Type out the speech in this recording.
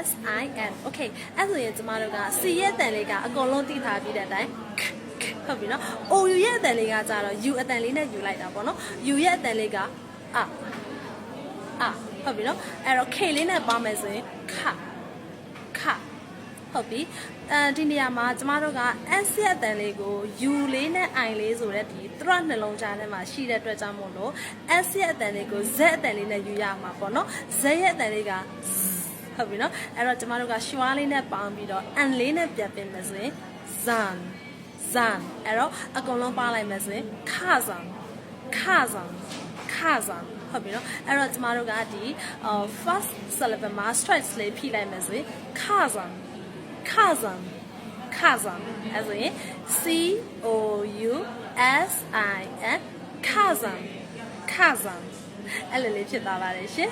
S I N okay အဲ့ဆိုရင်ကျမတို့က C ရဲ့အတန်လေးကအကုန်လုံးသိထားပြီးတဲ့အတိုင်းဟုတ်ပြီနော် O U ရဲ့အတန်လေးကကြတော့ U အတန်လေးနဲ့ယူလိုက်တာပေါ့နော် U ရဲ့အတန်လေးကဟုတ်ပြီနော်အဲ့တော့ K လေးနဲ့ပေါင်းမယ်ဆိုရင်ခဟုတ်ပြီဒီနေရာမှာကျမတို့က S ရဲ့အတန်လေးကို U လေးနဲ့ I လေးဆိုတဲ့ဒီသူတို့နှလုံးကြားထဲမှာရှိတဲ့အတွက်ကြောင့်မို့လို့ S ရဲ့အတန်လေးကို Z အတန်လေးနဲ့ယူရမှာပေါ့နော် Z ရဲ့အတန်လေးကဟုတ်ပြီနော်အဲ့တော့ကျမတို့ကရှွားလေးနဲ့ပေါင်းပြီးတော့ N လေးနဲ့ပြန်ပြင်မယ်ဆိုရင် Zan အဲ့တော့အကုန်လုံးပေါင်းလိုက်မယ်ဆိုရင် Kazan ဟုတ်ပြီနော်အဲ့တော့ကျမတို့ကဒီ first syllable မှာ stress လေးဖြည့်လိုက်မယ်ဆိုရင် Kazan အဲ့ဆိုရင် C O U S I N Kazan အဲ့လိုလေးဖြစ်သွားပါတယ်ရှင်